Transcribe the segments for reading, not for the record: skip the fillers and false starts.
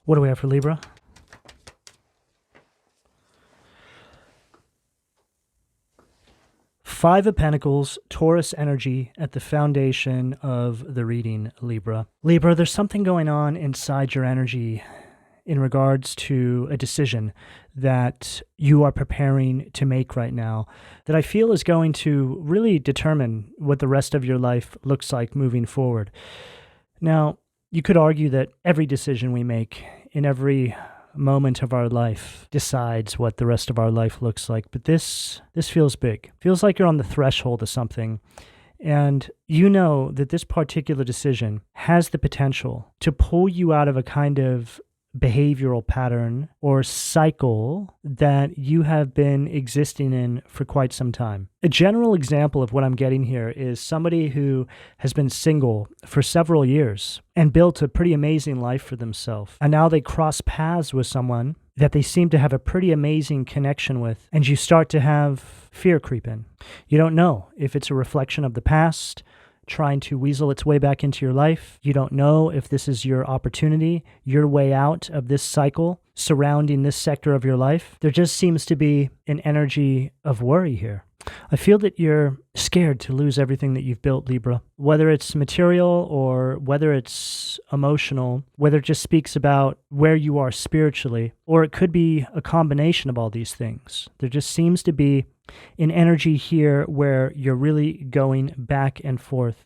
What do we have for Libra? Five of Pentacles, Taurus energy at the foundation of the reading, Libra. Libra, there's something going on inside your energy in regards to a decision that you are preparing to make right now that I feel is going to really determine what the rest of your life looks like moving forward. Now, you could argue that every decision we make in every moment of our life decides what the rest of our life looks like, but this feels big. Feels like you're on the threshold of something, and you know that this particular decision has the potential to pull you out of a kind of behavioral pattern or cycle that you have been existing in for quite some time. A general example of what I'm getting here is somebody who has been single for several years and built a pretty amazing life for themselves. And now they cross paths with someone that they seem to have a pretty amazing connection with, and you start to have fear creep in. You don't know if it's a reflection of the past trying to weasel its way back into your life. You don't know if this is your opportunity, your way out of this cycle surrounding this sector of your life. There just seems to be an energy of worry here. I feel that you're scared to lose everything that you've built, Libra, whether it's material or whether it's emotional, whether it just speaks about where you are spiritually, or it could be a combination of all these things. There just seems to be an energy here where you're really going back and forth.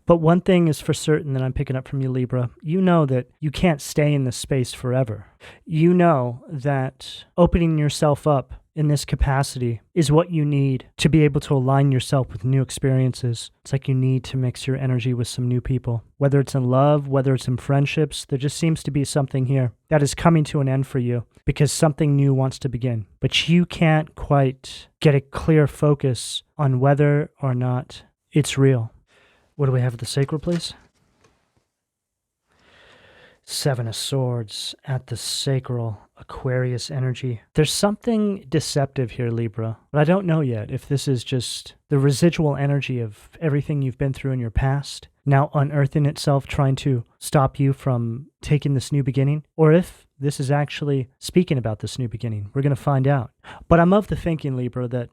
But one thing is for certain that I'm picking up from you, Libra. You know that you can't stay in this space forever. You know that opening yourself up in this capacity is what you need to be able to align yourself with new experiences. It's like you need to mix your energy with some new people. Whether it's in love, whether it's in friendships, there just seems to be something here that is coming to an end for you because something new wants to begin. But you can't quite get a clear focus on whether or not it's real. What do we have at the sacral, please? Seven of Swords at the sacral, Aquarius energy. There's something deceptive here, Libra, but I don't know yet if this is just the residual energy of everything you've been through in your past, now unearthing itself, trying to stop you from taking this new beginning, or if this is actually speaking about this new beginning. We're going to find out. But I'm of the thinking, Libra, that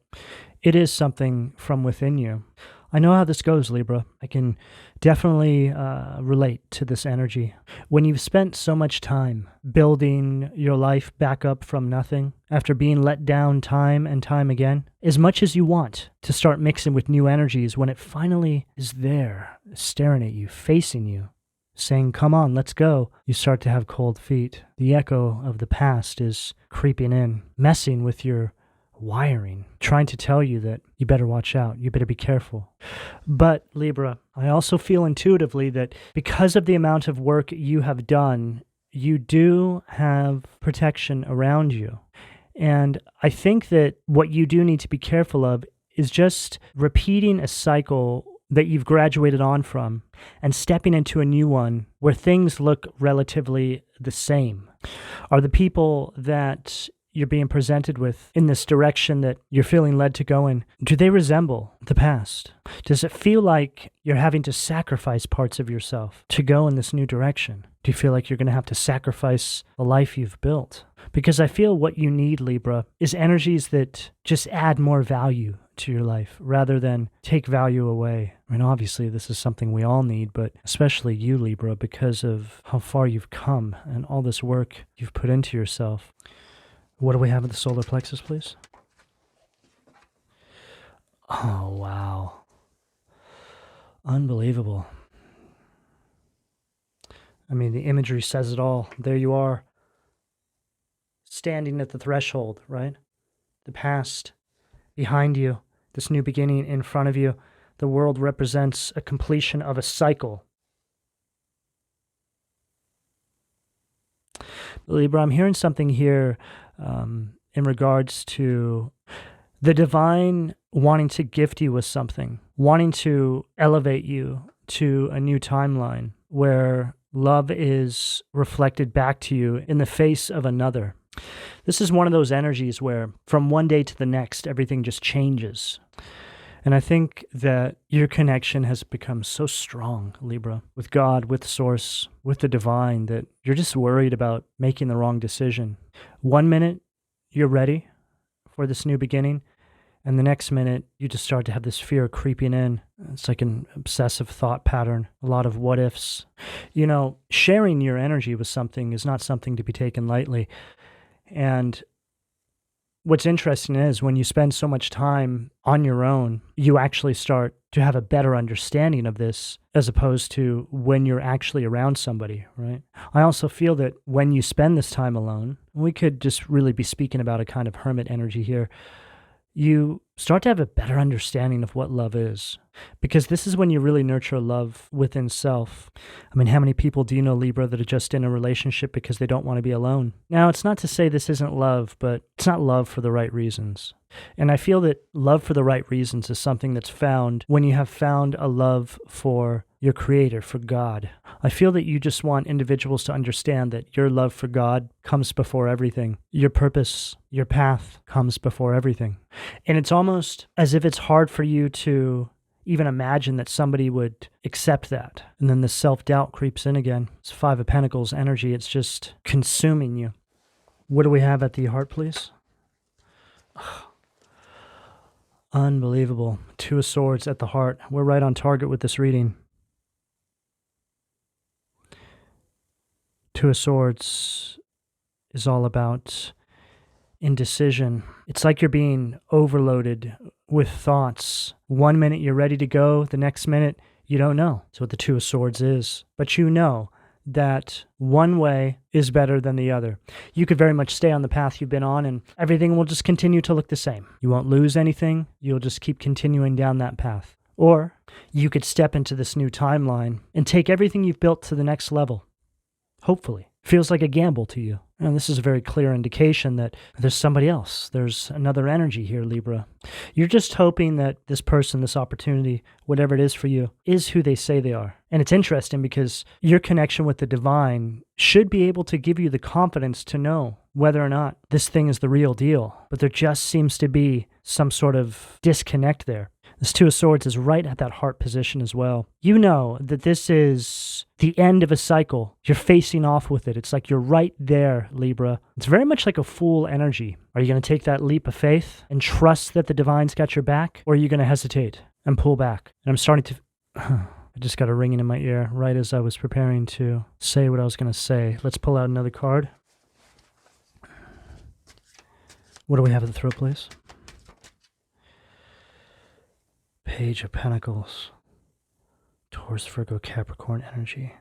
it is something from within you. I know how this goes, Libra. I can definitely relate to this energy. When you've spent so much time building your life back up from nothing, after being let down time and time again, as much as you want to start mixing with new energies, when it finally is there, staring at you, facing you, saying, come on, let's go, you start to have cold feet. The echo of the past is creeping in, messing with your wiring, trying to tell you that you better watch out, you better be careful. But Libra, I also feel intuitively that because of the amount of work you have done, you do have protection around you. And I think that what you do need to be careful of is just repeating a cycle that you've graduated on from and stepping into a new one where things look relatively the same. Are the people that you're being presented with in this direction that you're feeling led to go in, do they resemble the past? Does it feel like you're having to sacrifice parts of yourself to go in this new direction? Do you feel like you're going to have to sacrifice the life you've built? Because I feel what you need, Libra, is energies that just add more value to your life rather than take value away. I mean, obviously, this is something we all need, but especially you, Libra, because of how far you've come and all this work you've put into yourself. What do we have at the solar plexus, please? Oh, wow. Unbelievable. I mean, the imagery says it all. There you are, standing at the threshold, right? The past behind you, this new beginning in front of you. The world represents a completion of a cycle. Libra, I'm hearing something here in regards to the divine wanting to gift you with something, wanting to elevate you to a new timeline where love is reflected back to you in the face of another. This is one of those energies where from one day to the next, everything just changes. And I think that your connection has become so strong, Libra, with God, with Source, with the divine, that you're just worried about making the wrong decision. 1 minute, you're ready for this new beginning, and the next minute, you just start to have this fear creeping in. It's like an obsessive thought pattern, a lot of what ifs. You know, sharing your energy with something is not something to be taken lightly. And what's interesting is when you spend so much time on your own, you actually start to have a better understanding of this as opposed to when you're actually around somebody, right? I also feel that when you spend this time alone, we could just really be speaking about a kind of hermit energy here, you start to have a better understanding of what love is, because this is when you really nurture love within self. I mean, how many people do you know, Libra, that are just in a relationship because they don't want to be alone? Now, it's not to say this isn't love, but it's not love for the right reasons. And I feel that love for the right reasons is something that's found when you have found a love for your creator, for God. I feel that you just want individuals to understand that your love for God comes before everything. Your purpose, your path comes before everything. And it's almost as if it's hard for you to even imagine that somebody would accept that. And then the self-doubt creeps in again. It's 5 of Pentacles energy. It's just consuming you. What do we have at the heart, please? Unbelievable. 2 of Swords at the heart. We're right on target with this reading. 2 of Swords is all about indecision. It's like you're being overloaded with thoughts. 1 minute you're ready to go, the next minute you don't know. That's what the 2 of Swords is. But you know that one way is better than the other. You could very much stay on the path you've been on and everything will just continue to look the same. You won't lose anything. You'll just keep continuing down that path. Or you could step into this new timeline and take everything you've built to the next level. Hopefully. Feels like a gamble to you. And this is a very clear indication that there's somebody else. There's another energy here, Libra. You're just hoping that this person, this opportunity, whatever it is for you, is who they say they are. And it's interesting because your connection with the divine should be able to give you the confidence to know whether or not this thing is the real deal. But there just seems to be some sort of disconnect there. This 2 of Swords is right at that heart position as well. You know that this is the end of a cycle. You're facing off with it. It's like you're right there, Libra. It's very much like a fool energy. Are you going to take that leap of faith and trust that the divine's got your back? Or are you going to hesitate and pull back? And I'm starting to... I just got a ringing in my ear right as I was preparing to say what I was going to say. Let's pull out another card. What do we have at the throat, please? Page of Pentacles, Taurus, Virgo, Capricorn energy.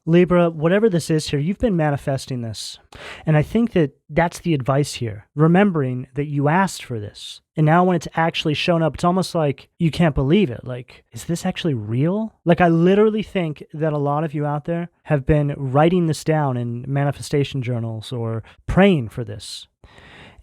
Libra, whatever this is here, you've been manifesting this. And I think that that's the advice here. Remembering that you asked for this. And now when it's actually shown up, it's almost like you can't believe it. Like, is this actually real? Like, I literally think that a lot of you out there have been writing this down in manifestation journals or praying for this.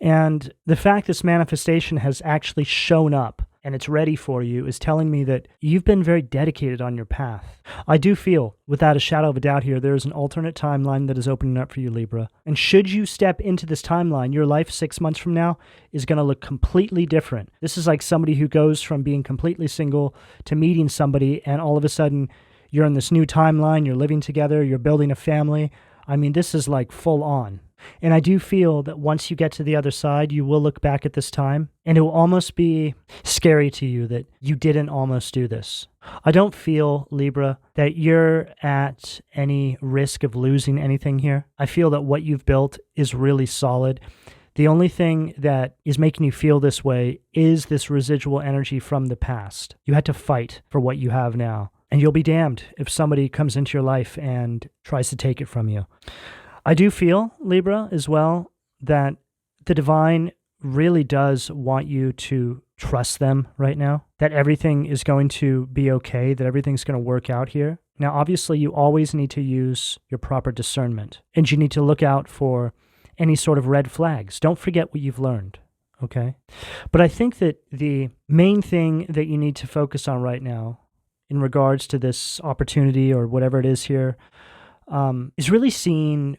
And the fact this manifestation has actually shown up and it's ready for you is telling me that you've been very dedicated on your path. I do feel, without a shadow of a doubt here, there is an alternate timeline that is opening up for you, Libra. And should you step into this timeline, your life 6 months from now is going to look completely different. This is like somebody who goes from being completely single to meeting somebody, and all of a sudden you're in this new timeline, you're living together, you're building a family. I mean, this is like full on. And I do feel that once you get to the other side, you will look back at this time and it will almost be scary to you that you didn't almost do this. I don't feel, Libra, that you're at any risk of losing anything here. I feel that what you've built is really solid. The only thing that is making you feel this way is this residual energy from the past. You had to fight for what you have now. And you'll be damned if somebody comes into your life and tries to take it from you. I do feel, Libra, as well, that the divine really does want you to trust them right now, that everything is going to be okay, that everything's going to work out here. Now, obviously, you always need to use your proper discernment, and you need to look out for any sort of red flags. Don't forget what you've learned, okay? But I think that the main thing that you need to focus on right now in regards to this opportunity or whatever it is here is really seeing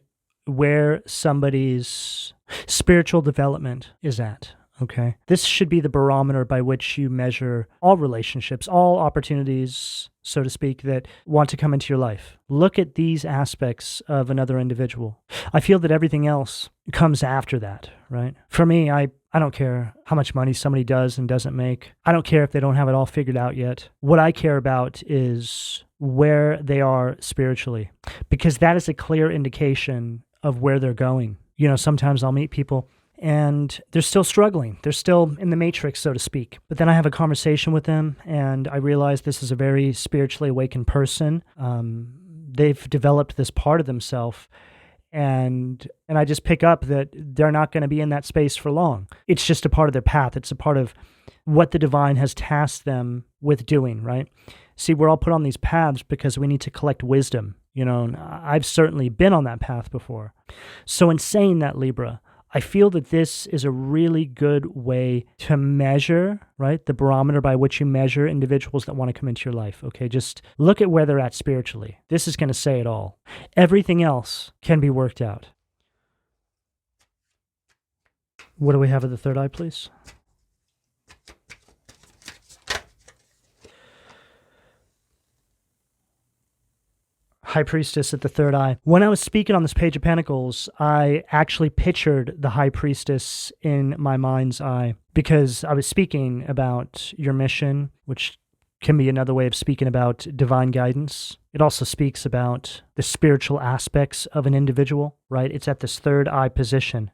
where somebody's spiritual development is at. Okay. This should be the barometer by which you measure all relationships, all opportunities, so to speak, that want to come into your life. Look at these aspects of another individual. I feel that everything else comes after that, right? For me, I don't care how much money somebody does and doesn't make. I don't care if they don't have it all figured out yet. What I care about is where they are spiritually, because that is a clear indication of where they're going. Sometimes I'll meet people and they're still struggling. They're still in the matrix, so to speak. But then I have a conversation with them and I realize this is a very spiritually awakened person. They've developed this part of themselves, and I just pick up that they're not going to be in that space for long. It's just a part of their path. It's a part of what the divine has tasked them with doing, right? See, we're all put on these paths because we need to collect wisdom, and I've certainly been on that path before. So in saying that, Libra, I feel that this is a really good way to measure, right? The barometer by which you measure individuals that want to come into your life, okay? Just look at where they're at spiritually. This is going to say it all. Everything else can be worked out. What do we have at the third eye, please? High Priestess at the third eye. When I was speaking on this Page of Pentacles, I actually pictured the High Priestess in my mind's eye because I was speaking about your mission, which can be another way of speaking about divine guidance. It also speaks about the spiritual aspects of an individual, right? It's at this third eye position.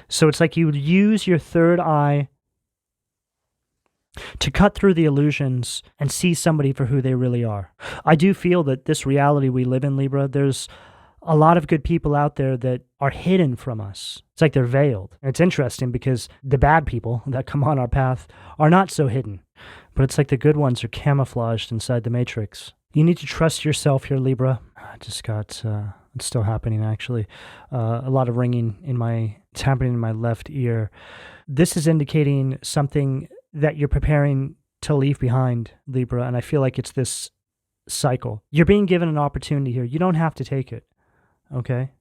So it's like you would use your third eye to cut through the illusions and see somebody for who they really are. I do feel that this reality we live in, Libra, there's a lot of good people out there that are hidden from us. It's like they're veiled. And it's interesting because the bad people that come on our path are not so hidden, but it's like the good ones are camouflaged inside the matrix. You need to trust yourself here, Libra. I just got, it's still happening actually, a lot of ringing it's happening in my left ear. This is indicating something that you're preparing to leave behind, Libra, and I feel like it's this cycle. You're being given an opportunity here. You don't have to take it, okay?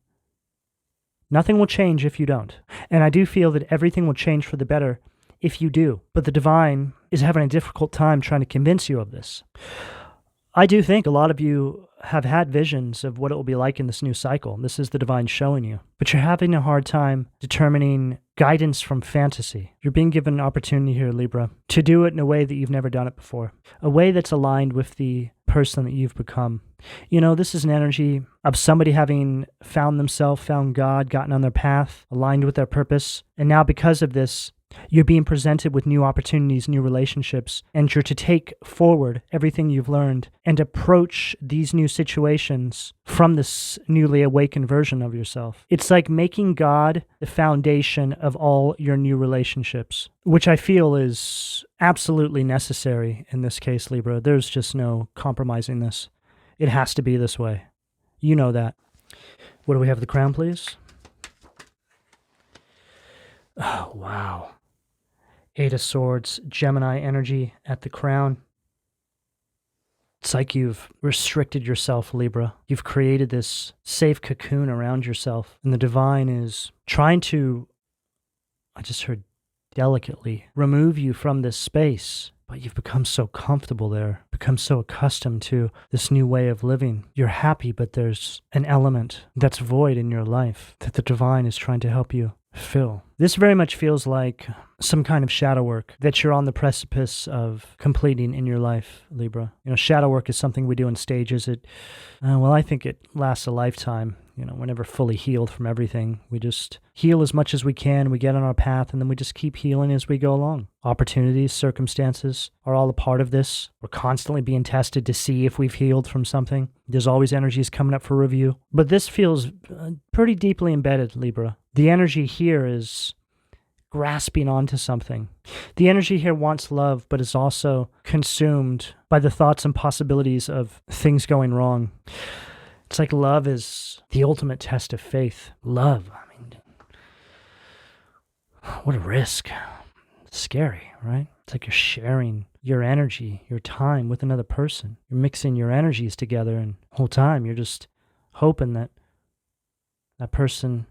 Nothing will change if you don't. And I do feel that everything will change for the better if you do. But the divine is having a difficult time trying to convince you of this. I do think a lot of you have had visions of what it will be like in this new cycle. This is the divine showing you. But you're having a hard time determining guidance from fantasy. You're being given an opportunity here, Libra, to do it in a way that you've never done it before. A way that's aligned with the person that you've become. This is an energy of somebody having found themselves, found God, gotten on their path, aligned with their purpose. And now because of this, you're being presented with new opportunities, new relationships, and you're to take forward everything you've learned and approach these new situations from this newly awakened version of yourself. It's like making God the foundation of all your new relationships, which I feel is absolutely necessary in this case, Libra. There's just no compromising this. It has to be this way. You know that. What do we have at the crown, please? Oh, wow. Eight of Swords, Gemini energy at the crown. It's like you've restricted yourself, Libra. You've created this safe cocoon around yourself. And the divine is trying to, I just heard delicately, remove you from this space. But you've become so comfortable there, become so accustomed to this new way of living. You're happy, but there's an element that's void in your life that the divine is trying to help you fill. This very much feels like some kind of shadow work that you're on the precipice of completing in your life, Libra. Shadow work is something we do in stages. I think it lasts a lifetime. We're never fully healed from everything. We just heal as much as we can. We get on our path, and then we just keep healing as we go along. Opportunities, circumstances are all a part of this. We're constantly being tested to see if we've healed from something. There's always energies coming up for review. But this feels pretty deeply embedded, Libra. The energy here is grasping onto something. The energy here wants love, but is also consumed by the thoughts and possibilities of things going wrong. It's like love is the ultimate test of faith. Love, what a risk. It's scary, right? It's like you're sharing your energy, your time with another person. You're mixing your energies together, and the whole time you're just hoping that that person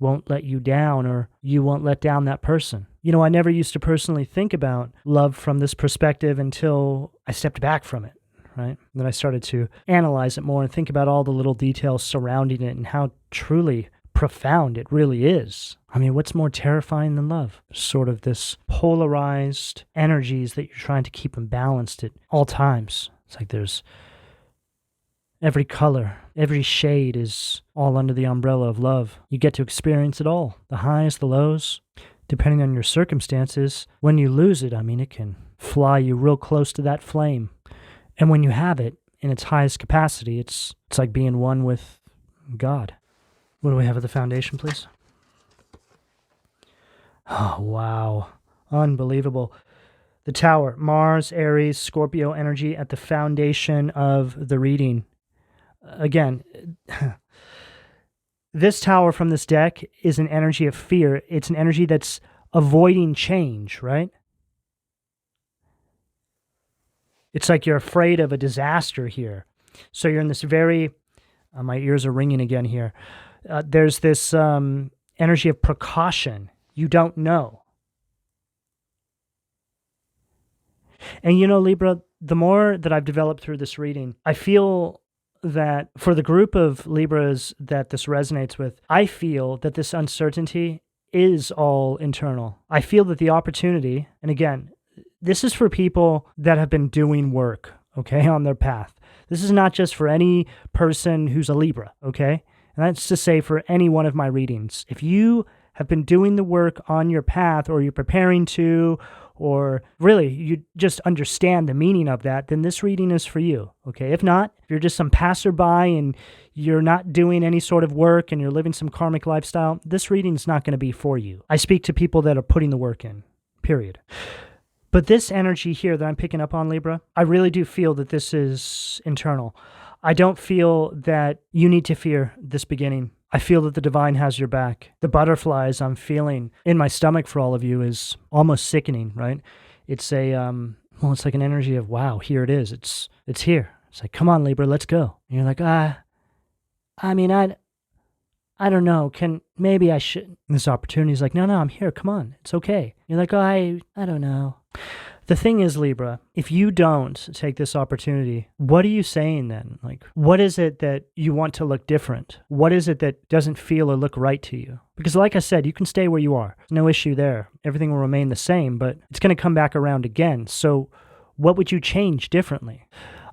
won't let you down, or you won't let down that person. I never used to personally think about love from this perspective until I stepped back from it, right? And then I started to analyze it more and think about all the little details surrounding it and how truly profound it really is. What's more terrifying than love? Sort of this polarized energies that you're trying to keep them balanced at all times. It's like there's every color, every shade is all under the umbrella of love. You get to experience it all, the highs, the lows, depending on your circumstances. When you lose it, it can fly you real close to that flame. And when you have it in its highest capacity, it's like being one with God. What do we have at the foundation, please? Oh, wow. Unbelievable. The Tower, Mars, Aries, Scorpio energy at the foundation of the reading. Again, this Tower from this deck is an energy of fear. It's an energy that's avoiding change, right? It's like you're afraid of a disaster here. So you're in this very, my ears are ringing again here. There's this energy of precaution. You don't know. And Libra, the more that I've developed through this reading, I feel that for the group of Libras that this resonates with, I feel that this uncertainty is all internal. I feel that the opportunity, and again, this is for people that have been doing work, okay, on their path. This is not just for any person who's a Libra, okay? And that's to say for any one of my readings. If you have been doing the work on your path, or you're preparing to, or really you just understand the meaning of that, then this reading is for you, okay? If not, if you're just some passerby and you're not doing any sort of work and you're living some karmic lifestyle, this reading is not going to be for you. I speak to people that are putting the work in, period. But this energy here that I'm picking up on, Libra, I really do feel that this is internal. I don't feel that you need to fear this beginning. I feel that the divine has your back. The butterflies I'm feeling in my stomach for all of you is almost sickening, right? It's it's like an energy of, wow, here it is. It's here. It's like, come on, Libra, let's go. And you're like, I don't know. Maybe I should. And this opportunity is like, no, I'm here. Come on. It's okay. You're like, I don't know. The thing is, Libra, if you don't take this opportunity, what are you saying then? Like, what is it that you want to look different? What is it that doesn't feel or look right to you? Because like I said, you can stay where you are. No issue there. Everything will remain the same, but it's going to come back around again. So what would you change differently?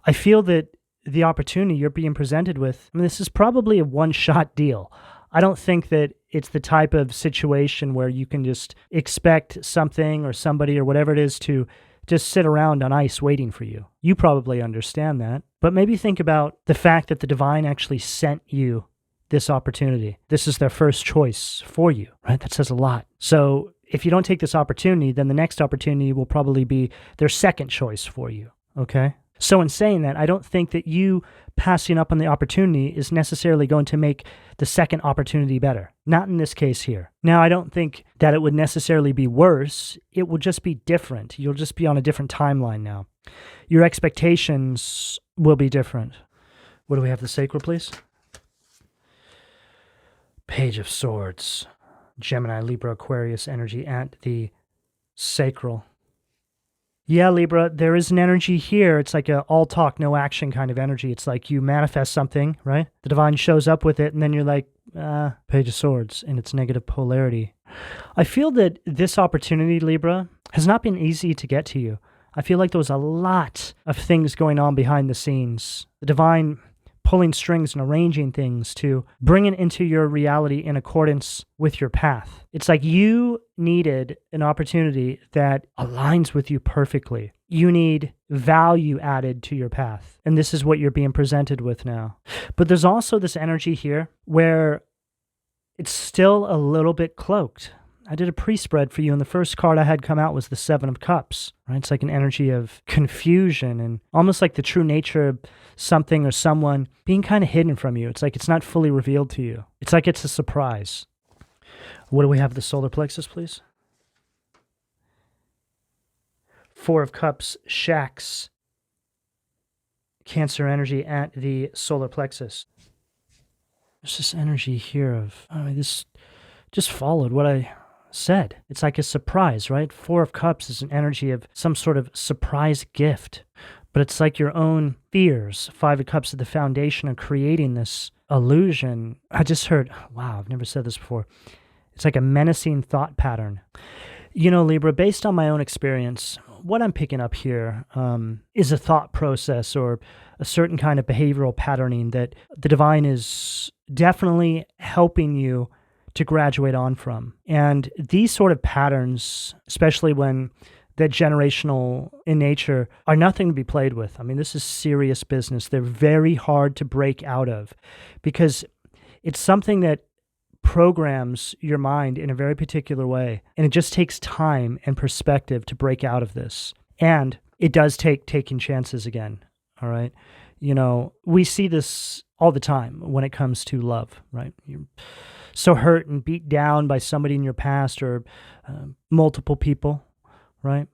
I feel that the opportunity you're being presented with, this is probably a one-shot deal. I don't think that it's the type of situation where you can just expect something or somebody or whatever it is to just sit around on ice waiting for you. You probably understand that. But maybe think about the fact that the divine actually sent you this opportunity. This is their first choice for you, right? That says a lot. So if you don't take this opportunity, then the next opportunity will probably be their second choice for you, okay? So in saying that, I don't think that you passing up on the opportunity is necessarily going to make the second opportunity better. Not in this case here. Now, I don't think that it would necessarily be worse. It will just be different. You'll just be on a different timeline now. Your expectations will be different. What do we have? The Sacral, please? Page of Swords. Gemini, Libra, Aquarius energy at the Sacral. Yeah, Libra, there is an energy here. It's like a all talk, no action kind of energy. It's like you manifest something, right? The divine shows up with it, and then you're like, Page of Swords in its negative polarity. I feel that this opportunity, Libra, has not been easy to get to you. I feel like there was a lot of things going on behind the scenes. The divine pulling strings and arranging things to bring it into your reality in accordance with your path. It's like you needed an opportunity that aligns with you perfectly. You need value added to your path. And this is what you're being presented with now. But there's also this energy here where it's still a little bit cloaked. I did a pre-spread for you, and the first card I had come out was the Seven of Cups, right? It's like an energy of confusion and almost like the true nature of something or someone being kind of hidden from you. It's like it's not fully revealed to you. It's like it's a surprise. What do we have? The solar plexus, please? Four of Cups, Shacks, Cancer energy at the solar plexus. There's this energy here of, this just followed what I said. It's like a surprise, right? Four of Cups is an energy of some sort of surprise gift, but it's like your own fears. Five of Cups at the foundation of creating this illusion. I just heard, wow, I've never said this before. It's like a menacing thought pattern. You know, Libra, based on my own experience, what I'm picking up here is a thought process or a certain kind of behavioral patterning that the divine is definitely helping you to graduate on from. And these sort of patterns, especially when they're generational in nature, are nothing to be played with. I mean, this is serious business. They're very hard to break out of because it's something that programs your mind in a very particular way. And it just takes time and perspective to break out of this. And it does take taking chances again. All right. You know, we see this all the time when it comes to love, right? You're so hurt and beat down by somebody in your past or multiple people, right?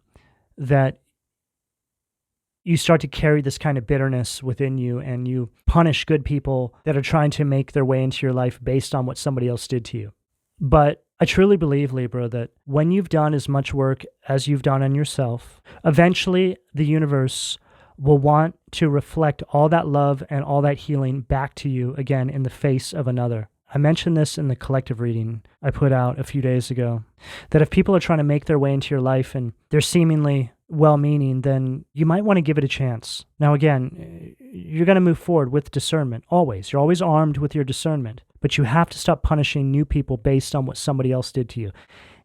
That you start to carry this kind of bitterness within you and you punish good people that are trying to make their way into your life based on what somebody else did to you. But I truly believe, Libra, that when you've done as much work as you've done on yourself, eventually the universe will want to reflect all that love and all that healing back to you again in the face of another. I mentioned this in the collective reading I put out a few days ago, that if people are trying to make their way into your life and they're seemingly well-meaning, then you might want to give it a chance. Now, again, you're going to move forward with discernment, always. You're always armed with your discernment, but you have to stop punishing new people based on what somebody else did to you.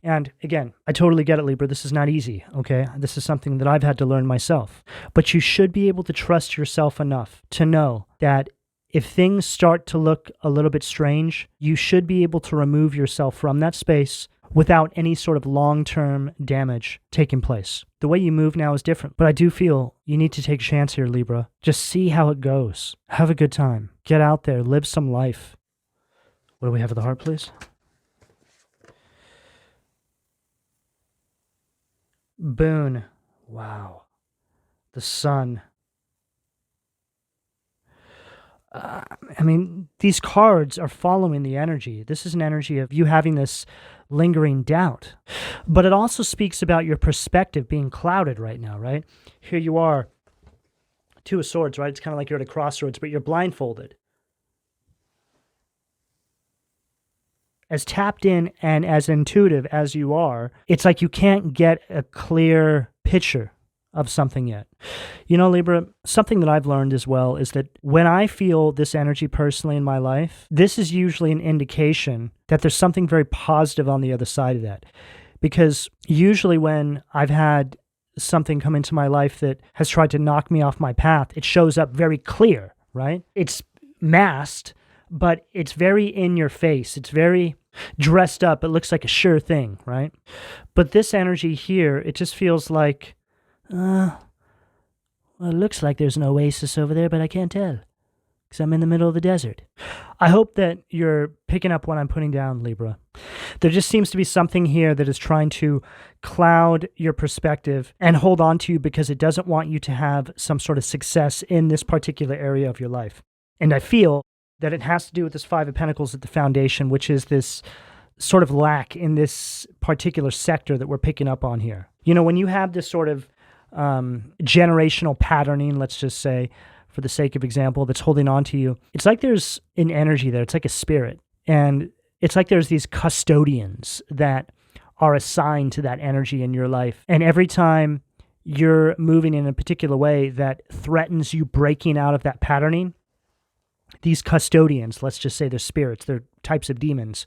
And again, I totally get it, Libra. This is not easy, okay? This is something that I've had to learn myself. But you should be able to trust yourself enough to know that if things start to look a little bit strange, you should be able to remove yourself from that space without any sort of long-term damage taking place. The way you move now is different, but I do feel you need to take a chance here, Libra. Just see how it goes. Have a good time. Get out there. Live some life. What do we have at the heart, please? Boon. Wow. The sun. I mean, these cards are following the energy. This is an energy of you having this lingering doubt. But it also speaks about your perspective being clouded right now, right? Here you are, Two of Swords, right? It's kind of like you're at a crossroads, but you're blindfolded. As tapped in and as intuitive as you are, it's like you can't get a clear picture of something yet. You know, Libra, something that I've learned as well is that when I feel this energy personally in my life, this is usually an indication that there's something very positive on the other side of that. Because usually when I've had something come into my life that has tried to knock me off my path, it shows up very clear, right? It's masked, but it's very in your face. It's very dressed up. It looks like a sure thing, right? But this energy here, it just feels like, well, it looks like there's an oasis over there, but I can't tell because I'm in the middle of the desert. I hope that you're picking up what I'm putting down, Libra. There just seems to be something here that is trying to cloud your perspective and hold on to you because it doesn't want you to have some sort of success in this particular area of your life. And I feel that it has to do with this Five of Pentacles at the foundation, which is this sort of lack in this particular sector that we're picking up on here. You know, when you have this sort of generational patterning, let's just say, for the sake of example, that's holding on to you, it's like there's an energy there. It's like a spirit. And it's like there's these custodians that are assigned to that energy in your life. And every time you're moving in a particular way that threatens you breaking out of that patterning, these custodians, let's just say they're spirits, they're types of demons,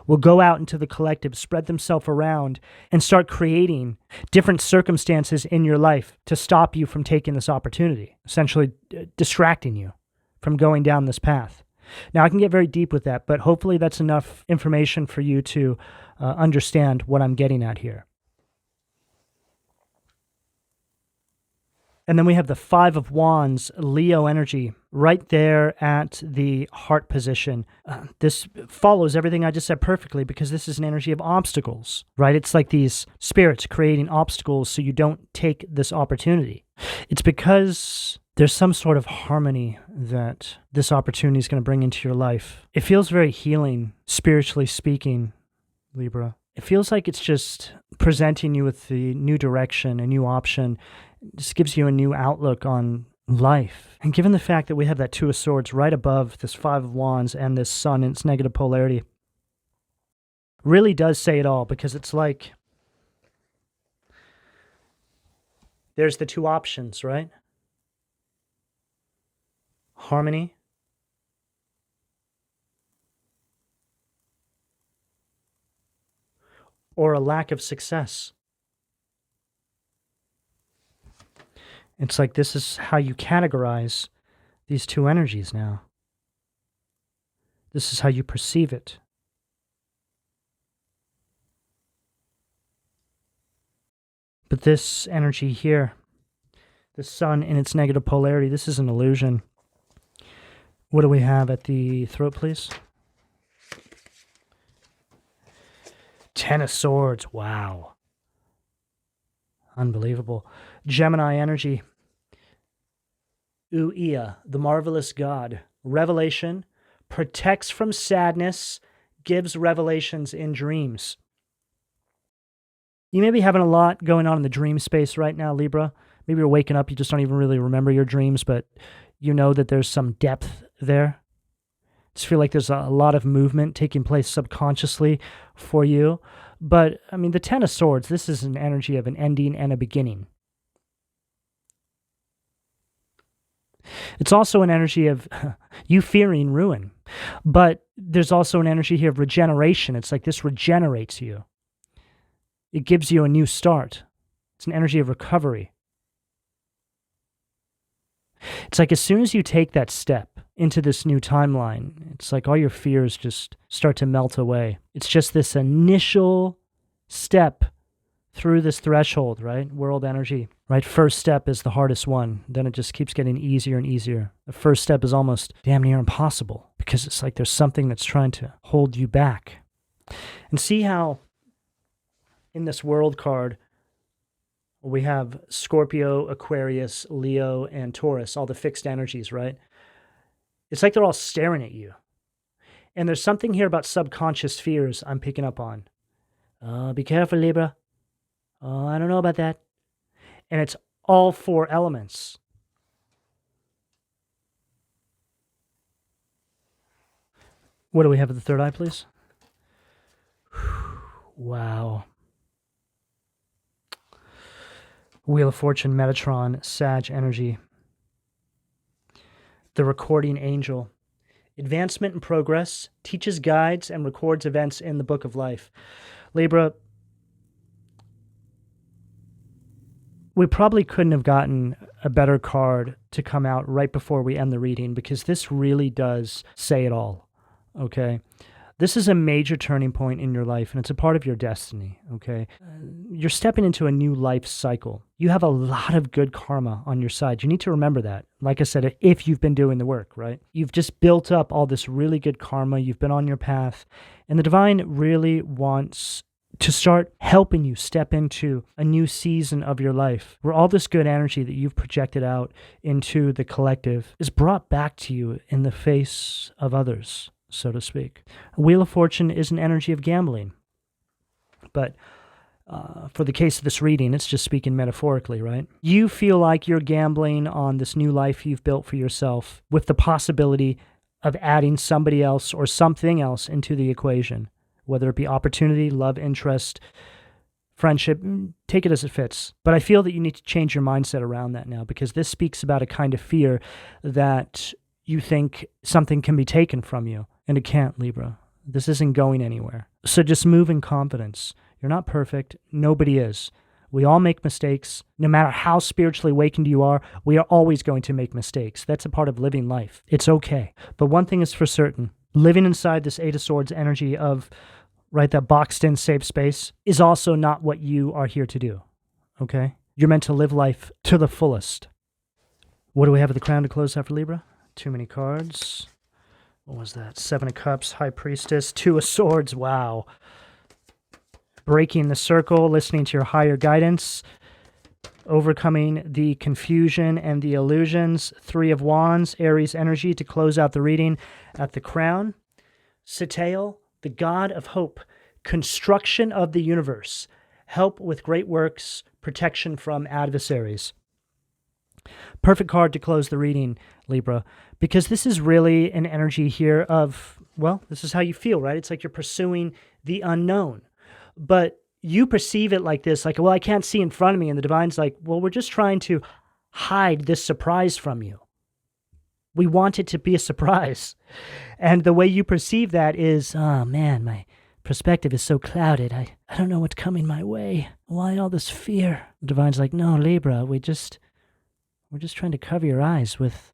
will go out into the collective, spread themselves around, and start creating different circumstances in your life to stop you from taking this opportunity, essentially distracting you from going down this path. Now, I can get very deep with that, but hopefully that's enough information for you to understand what I'm getting at here. And then we have the Five of Wands, Leo energy, right there at the heart position. This follows everything I just said perfectly because this is an energy of obstacles, right? It's like these spirits creating obstacles so you don't take this opportunity. It's because there's some sort of harmony that this opportunity is going to bring into your life. It feels very healing, spiritually speaking, Libra. It feels like it's just presenting you with the new direction, a new option. It just gives you a new outlook on life. And given the fact that we have that Two of Swords right above this Five of Wands and this Sun in its negative polarity, really does say it all, because it's like there's the two options, right? Harmony or a lack of success. It's like this is how you categorize these two energies now. This is how you perceive it. But this energy here, the Sun in its negative polarity, this is an illusion. What do we have at the throat, please? Ten of Swords. Wow. Unbelievable. Gemini energy. Uia, the marvelous God. Revelation. Protects from sadness. Gives revelations in dreams. You may be having a lot going on in the dream space right now, Libra. Maybe you're waking up, you just don't even really remember your dreams, but you know that there's some depth there. Just feel like there's a lot of movement taking place subconsciously for you. But, I mean, the Ten of Swords, this is an energy of an ending and a beginning. It's also an energy of you fearing ruin. But there's also an energy here of regeneration. It's like this regenerates you. It gives you a new start. It's an energy of recovery. It's like as soon as you take that step into this new timeline, it's like all your fears just start to melt away. It's just this initial step through this threshold, right? World energy, right? First step is the hardest one. Then it just keeps getting easier and easier. The first step is almost damn near impossible because it's like there's something that's trying to hold you back. And see how in this world card, we have Scorpio, Aquarius, Leo, and Taurus, all the fixed energies, right? It's like they're all staring at you. And there's something here about subconscious fears I'm picking up on. Be careful, Libra. Oh, I don't know about that. And it's all four elements. What do we have at the third eye, please? Wow. Wheel of Fortune, Metatron, Sag energy. The recording angel. Advancement and progress, teaches, guides, and records events in the book of life. Libra, we probably couldn't have gotten a better card to come out right before we end the reading, because this really does say it all, okay? This is a major turning point in your life, and it's a part of your destiny, okay? You're stepping into a new life cycle. You have a lot of good karma on your side. You need to remember that. Like I said, if you've been doing the work, right? You've just built up all this really good karma. You've been on your path, and the divine really wants to start helping you step into a new season of your life where all this good energy that you've projected out into the collective is brought back to you in the face of others, so to speak. A Wheel of Fortune is an energy of gambling. But for the case of this reading, it's just speaking metaphorically, right? You feel like you're gambling on this new life you've built for yourself with the possibility of adding somebody else or something else into the equation, whether it be opportunity, love, interest, friendship, take it as it fits. But I feel that you need to change your mindset around that now, because this speaks about a kind of fear that you think something can be taken from you. And it can't, Libra. This isn't going anywhere. So just move in confidence. You're not perfect. Nobody is. We all make mistakes. No matter how spiritually awakened you are, we are always going to make mistakes. That's a part of living life. It's okay. But one thing is for certain. Living inside this Eight of Swords energy of, right, that boxed-in safe space is also not what you are here to do, okay? You're meant to live life to the fullest. What do we have at the crown to close out for Libra? Too many cards. What was that? Seven of Cups, High Priestess, Two of Swords. Wow. Breaking the circle, listening to your higher guidance, overcoming the confusion and the illusions. Three of Wands, Aries energy to close out the reading at the crown. Satael, the god of hope, construction of the universe, help with great works, protection from adversaries. Perfect card to close the reading, Libra, because this is really an energy here of, well, this is how you feel, right? It's like you're pursuing the unknown, but you perceive it like this, like, well, I can't see in front of me. And the divine's like, well, we're just trying to hide this surprise from you. We want it to be a surprise. And the way you perceive that is, oh man, my perspective is so clouded. I don't know what's coming my way. Why all this fear? The divine's like, no, Libra, we're just trying to cover your eyes with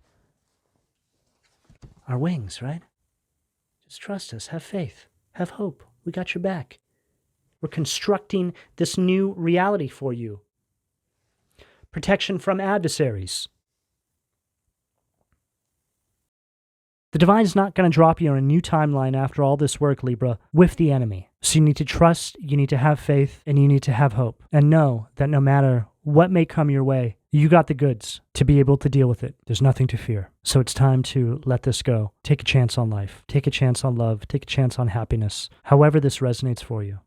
our wings, right? Just trust us. Have faith. Have hope. We got your back. We're constructing this new reality for you. Protection from adversaries. The divine's not going to drop you on a new timeline after all this work, Libra, with the enemy. So you need to trust, you need to have faith, and you need to have hope. And know that no matter what may come your way, you got the goods to be able to deal with it. There's nothing to fear. So it's time to let this go. Take a chance on life. Take a chance on love. Take a chance on happiness. However this resonates for you.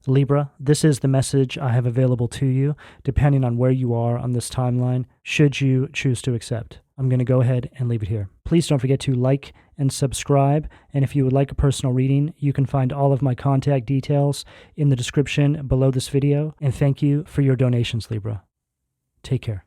Libra, this is the message I have available to you, depending on where you are on this timeline, should you choose to accept. I'm going to go ahead and leave it here. Please don't forget to like and subscribe, and if you would like a personal reading, you can find all of my contact details in the description below this video, and thank you for your donations, Libra. Take care.